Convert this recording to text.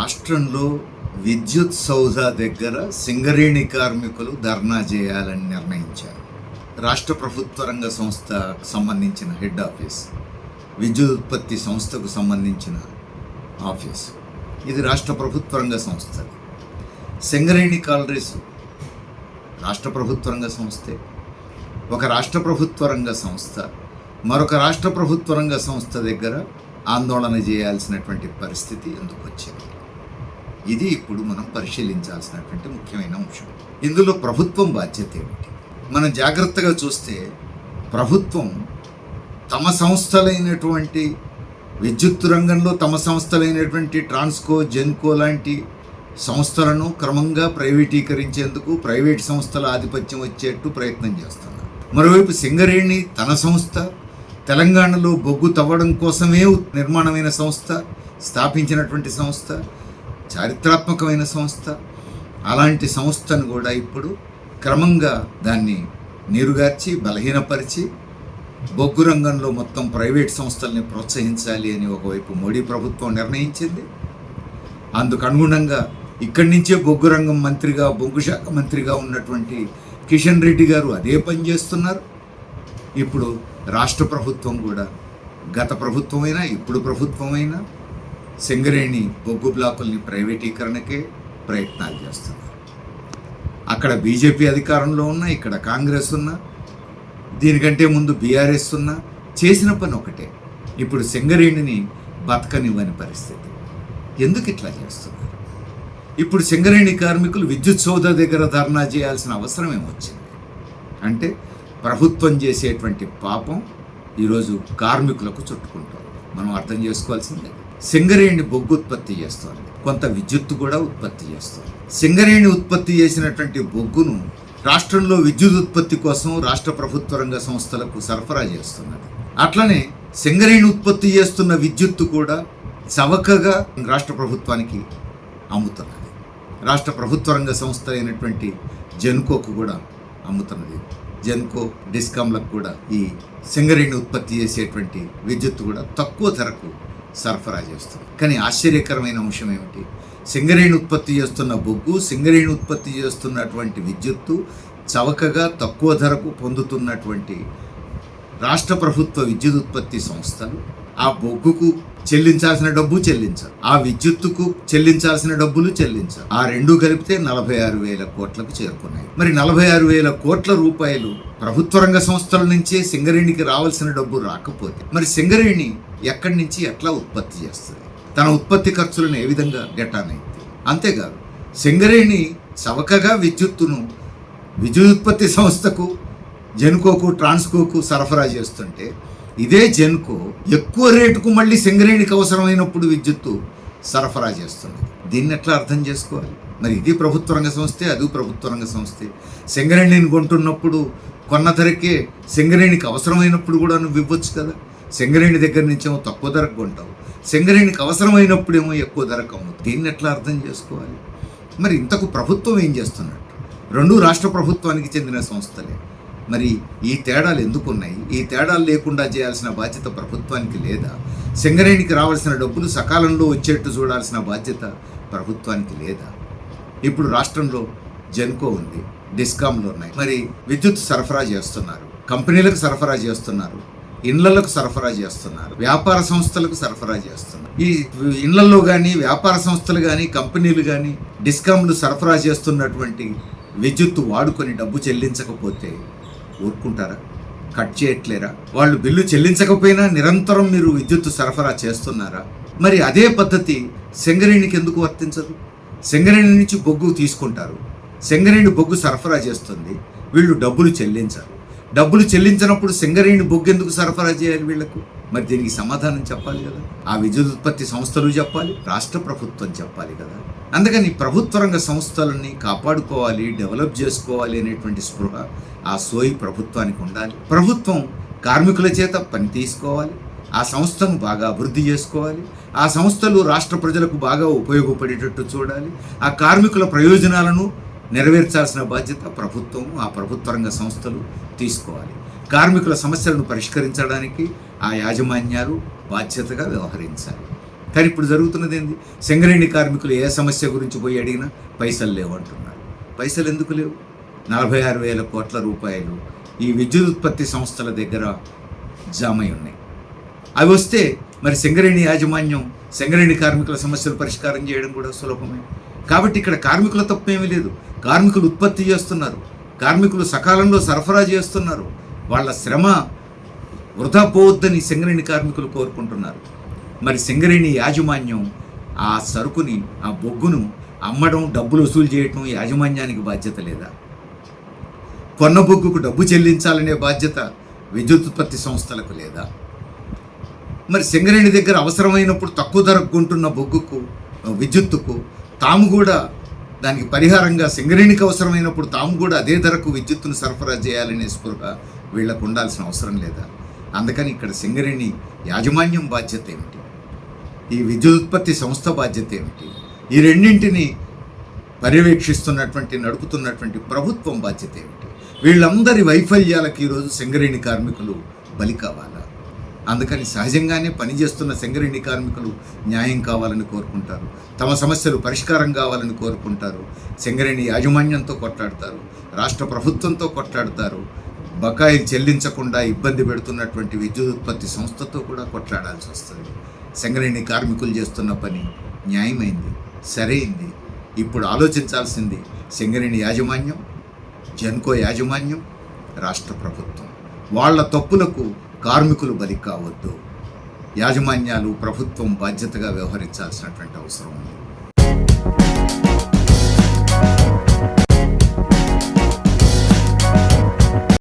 రాష్ట్రంలో విద్యుత్ సౌధ దగ్గర సింగరేణి కార్మికులు ధర్నా చేయాలని నిర్ణయించారు. రాష్ట్ర ప్రభుత్వ రంగ సంస్థకు సంబంధించిన హెడ్ ఆఫీస్, విద్యుత్ ఉత్పత్తి సంస్థకు సంబంధించిన ఆఫీస్, ఇది రాష్ట్ర ప్రభుత్వ రంగ సంస్థ. సింగరేణి కాలరీస్ రాష్ట్ర ప్రభుత్వ రంగ సంస్థే. ఒక రాష్ట్ర ప్రభుత్వ రంగ సంస్థ మరొక రాష్ట్ర ప్రభుత్వ రంగ సంస్థ దగ్గర ఆందోళన చేయాల్సినటువంటి పరిస్థితి ఎందుకు వచ్చింది? ఇది ఇప్పుడు మనం పరిశీలించాల్సినటువంటి ముఖ్యమైన అంశం. ఇందులో ప్రభుత్వం బాధ్యత ఏమిటి? మనం జాగ్రత్తగా చూస్తే ప్రభుత్వం తమ సంస్థలైనటువంటి విద్యుత్ రంగంలో తమ సంస్థలైనటువంటి ట్రాన్స్కో, జెన్కో లాంటి సంస్థలను క్రమంగా ప్రైవేటీకరించేందుకు ప్రైవేట్ సంస్థల ఆధిపత్యం వచ్చేట్టు ప్రయత్నం చేస్తున్నారు. మరోవైపు సింగరేణి తన సంస్థ, తెలంగాణలో బొగ్గు తవ్వడం కోసమే నిర్మాణమైన సంస్థ, స్థాపించినటువంటి సంస్థ, చారిత్రాత్మకమైన సంస్థ. అలాంటి సంస్థను కూడా ఇప్పుడు క్రమంగా దాన్ని నీరుగార్చి బలహీనపరిచి బొగ్గు రంగంలో మొత్తం ప్రైవేట్ సంస్థల్ని ప్రోత్సహించాలి అని ఒకవైపు మోడీ ప్రభుత్వం నిర్ణయించింది. అందుకు అనుగుణంగా ఇక్కడి నుంచే బొగ్గు రంగం మంత్రిగా, బొగ్గు శాఖ మంత్రిగా ఉన్నటువంటి కిషన్ రెడ్డి గారు అదే పని చేస్తున్నారు. ఇప్పుడు రాష్ట్ర ప్రభుత్వం కూడా, గత ప్రభుత్వమైనా ఇప్పుడు ప్రభుత్వమైనా సింగరేణి బొగ్గు బ్లాకుల్ని ప్రైవేటీకరణకే ప్రయత్నాలు చేస్తున్నారు. అక్కడ బీజేపీ అధికారంలో ఉన్నా, ఇక్కడ కాంగ్రెస్ ఉన్నా, దీనికంటే ముందు బీఆర్ఎస్ ఉన్నా, చేసిన పని ఒకటే. ఇప్పుడు సింగరేణిని బతకనివ్వని పరిస్థితి. ఎందుకు ఇట్లా చేస్తున్నారు? ఇప్పుడు సింగరేణి కార్మికులు విద్యుత్ సౌధ దగ్గర ధర్నా చేయాల్సిన అవసరం ఏమొచ్చింది? అంటే ప్రభుత్వం చేసేటువంటి పాపం ఈరోజు కార్మికులకు చుట్టుకుంటుంది. మనం అర్థం చేసుకోవాల్సిందే. సింగరేణి బొగ్గు ఉత్పత్తి చేస్తుంది, కొంత విద్యుత్తు కూడా ఉత్పత్తి చేస్తుంది. సింగరేణి ఉత్పత్తి చేసినటువంటి బొగ్గును రాష్ట్రంలో విద్యుత్ ఉత్పత్తి కోసం రాష్ట్ర ప్రభుత్వ రంగ సంస్థలకు సరఫరా చేస్తున్నది. అట్లనే సింగరేణి ఉత్పత్తి చేస్తున్న విద్యుత్తు కూడా చవకగా రాష్ట్ర ప్రభుత్వానికి అమ్ముతున్నది. రాష్ట్ర ప్రభుత్వ రంగ సంస్థ అయినటువంటి జెన్కోకు కూడా అమ్ముతున్నది. జెన్కో, డిస్కామ్లకు కూడా ఈ సింగరేణి ఉత్పత్తి చేసేటువంటి విద్యుత్తు కూడా తక్కువ ధరకు సరఫరా చేస్తుంది. కానీ ఆశ్చర్యకరమైన అంశం ఏమిటి? సింగరేణి ఉత్పత్తి చేస్తున్న బొగ్గు, సింగరేణి ఉత్పత్తి చేస్తున్నటువంటి విద్యుత్తు చవకగా తక్కువ ధరకు పొందుతున్నటువంటి రాష్ట్ర ప్రభుత్వ విద్యుత్ ఉత్పత్తి సంస్థలు ఆ బొగ్గుకు చెల్లించాల్సిన డబ్బు చెల్లించారు, ఆ విద్యుత్తుకు చెల్లించాల్సిన డబ్బులు చెల్లించారు. ఆ రెండు కలిపితే 46,000 కోట్లకు చేరుకున్నాయి. మరి 46,000 కోట్ల రూపాయలు ప్రభుత్వ రంగ సంస్థల నుంచే సింగరేణికి రావాల్సిన డబ్బు రాకపోతే మరి సింగరేణి ఎక్కడి నుంచి ఎట్లా ఉత్పత్తి చేస్తుంది? తన ఉత్పత్తి ఖర్చులను ఏ విధంగా గెటానైంది? అంతేకాదు, సింగరేణి చవకగా విద్యుత్తును విద్యుత్ ఉత్పత్తి సంస్థకు, జెన్కోకు, ట్రాన్స్కోకు సరఫరా చేస్తుంటే ఇదే జెన్కో ఎక్కువ రేటుకు మళ్ళీ సింగరేణికి అవసరమైనప్పుడు విద్యుత్తు సరఫరా చేస్తుంది. దీన్ని ఎట్లా అర్థం చేసుకోవాలి? మరి ఇది ప్రభుత్వ రంగ సంస్థే, అది ప్రభుత్వ రంగ సంస్థే. సింగరేణిని కొంటున్నప్పుడు కొన్న ధరకే సింగరేణికి అవసరమైనప్పుడు కూడా నువ్వు ఇవ్వచ్చు కదా. సింగరేణి దగ్గర నుంచేమో తక్కువ ధరకు కొంటావు, సింగరేణికి అవసరమైనప్పుడేమో ఎక్కువ ధరకు అమ్ము. దీన్ని ఎట్లా అర్థం చేసుకోవాలి? మరి ఇంతకు ప్రభుత్వం ఏం చేస్తున్నట్టు? రెండు రాష్ట్ర ప్రభుత్వానికి చెందిన సంస్థలే. మరి ఈ తేడాలు ఎందుకు ఉన్నాయి? ఈ తేడాలు లేకుండా చేయాల్సిన బాధ్యత ప్రభుత్వానికి లేదా? సింగరేణికి రావాల్సిన డబ్బులు సకాలంలో వచ్చేట్టు చూడాల్సిన బాధ్యత ప్రభుత్వానికి లేదా? ఇప్పుడు రాష్ట్రంలో జెన్కో ఉంది, డిస్కామ్లు ఉన్నాయి. మరి విద్యుత్ సరఫరా చేస్తున్నారు, కంపెనీలకు సరఫరా చేస్తున్నారు, ఇళ్లకు సరఫరా చేస్తున్నారు, వ్యాపార సంస్థలకు సరఫరా చేస్తున్నారు. ఈ ఇళ్లలో కానీ, వ్యాపార సంస్థలు కానీ, కంపెనీలు కానీ డిస్కామ్లు సరఫరా చేస్తున్నటువంటి విద్యుత్తు వాడుకొని డబ్బు చెల్లించకపోతే ఊరుకుంటారా? కట్ చేయట్లేరా? వాళ్ళు బిల్లు చెల్లించకపోయినా నిరంతరం మీరు విద్యుత్తు సరఫరా చేస్తున్నారా? మరి అదే పద్ధతి సింగరేణికి ఎందుకు వర్తించదు? సింగరేణి నుంచి బొగ్గు తీసుకుంటారు, సింగరేణి బొగ్గు సరఫరా చేస్తుంది, వీళ్ళు డబ్బులు చెల్లించారు. డబ్బులు చెల్లించినప్పుడు సింగరేణి బొగ్గు ఎందుకు సరఫరా చేయాలి వీళ్లకు? మరి దీనికి సమాధానం చెప్పాలి కదా. ఆ విద్యుత్ ఉత్పత్తి సంస్థలు చెప్పాలి, రాష్ట్ర ప్రభుత్వం చెప్పాలి కదా. అందుకని ప్రభుత్వ రంగ సంస్థలని కాపాడుకోవాలి, డెవలప్ చేసుకోవాలి అనేటువంటి స్పృహ, ఆ సోయి ప్రభుత్వానికి ఉండాలి. ప్రభుత్వం కార్మికుల చేత పని తీసుకోవాలి, ఆ సంస్థను బాగా అభివృద్ధి చేసుకోవాలి, ఆ సంస్థలు రాష్ట్ర ప్రజలకు బాగా ఉపయోగపడేటట్టు చూడాలి. ఆ కార్మికుల ప్రయోజనాలను నెరవేర్చాల్సిన బాధ్యత ప్రభుత్వం, ఆ ప్రభుత్వ రంగ సంస్థలు తీసుకోవాలి. కార్మికుల సమస్యలను పరిష్కరించడానికి ఆ యాజమాన్యాలు బాధ్యతగా వ్యవహరించాలి. కానీ ఇప్పుడు జరుగుతున్నది ఏంది? సింగరేణి కార్మికులు ఏ సమస్య గురించి పోయి అడిగినా పైసలు లేవు అంటున్నారు. పైసలు ఎందుకు లేవు? 46,000 కోట్ల రూపాయలు ఈ విద్యుత్ ఉత్పత్తి సంస్థల దగ్గర జామై ఉన్నాయి. అవి వస్తే మరి సింగరేణి యాజమాన్యం సింగరేణి కార్మికుల సమస్యలు పరిష్కారం చేయడం కూడా సులభమే. కాబట్టి ఇక్కడ కార్మికుల తప్పేమీ లేదు. కార్మికులు ఉత్పత్తి చేస్తున్నారు, కార్మికులు సకాలంలో సరఫరా చేస్తున్నారు, వాళ్ళ శ్రమ వృధా పోవద్దని సింగరేణి కార్మికులు కోరుకుంటున్నారు. మరి సింగరేణి యాజమాన్యం ఆ సరుకుని, ఆ బొగ్గును అమ్మడం, డబ్బులు వసూలు చేయటం యాజమాన్యానికి బాధ్యత లేదా? కొన్న బొగ్గుకు డబ్బు చెల్లించాలనే బాధ్యత విద్యుత్ ఉత్పత్తి సంస్థలకు లేదా? మరి సింగరేణి దగ్గర అవసరమైనప్పుడు తక్కువ ధరకు కొంటున్న బొగ్గుకు, విద్యుత్తుకు తాము కూడా దానికి పరిహారంగా సింగరేణికి అవసరమైనప్పుడు తాము కూడా అదే ధరకు విద్యుత్తును సరఫరా చేయాలనే స్పృహ వీళ్ళకు ఉండాల్సిన అవసరం లేదా? అందుకని ఇక్కడ సింగరేణి యాజమాన్యం బాధ్యత ఏమిటి? ఈ విద్యుత్ ఉత్పత్తి సంస్థ బాధ్యత ఏమిటి? ఈ రెండింటిని పర్యవేక్షిస్తున్నటువంటి, నడుపుతున్నటువంటి ప్రభుత్వం బాధ్యత ఏమిటి? వీళ్ళందరి వైఫల్యాలకు ఈరోజు సింగరేణి కార్మికులు బలి కావాలా? అందుకని సహజంగానే పనిచేస్తున్న సింగరేణి కార్మికులు న్యాయం కావాలని కోరుకుంటారు, తమ సమస్యలు పరిష్కారం కావాలని కోరుకుంటారు, సింగరేణి యాజమాన్యంతో కొట్లాడతారు, రాష్ట్ర ప్రభుత్వంతో కొట్లాడతారు, బకాయిలు చెల్లించకుండా ఇబ్బంది పెడుతున్నటువంటి విద్యుత్ ఉత్పత్తి సంస్థతో కూడా కొట్లాడాల్సి వస్తుంది. సింగరేణి కార్మికులు చేస్తున్న పని న్యాయమైంది, సరైంది. ఇప్పుడు ఆలోచించాల్సింది సింగరేణి యాజమాన్యం, జెన్కో యాజమాన్యం, రాష్ట్ర ప్రభుత్వం. వాళ్ళ తప్పులకు కార్మికులు బలి కావద్దు. యాజమాన్యాలు, ప్రభుత్వం బాధ్యతగా వ్యవహరించాల్సినటువంటి అవసరం ఉంది.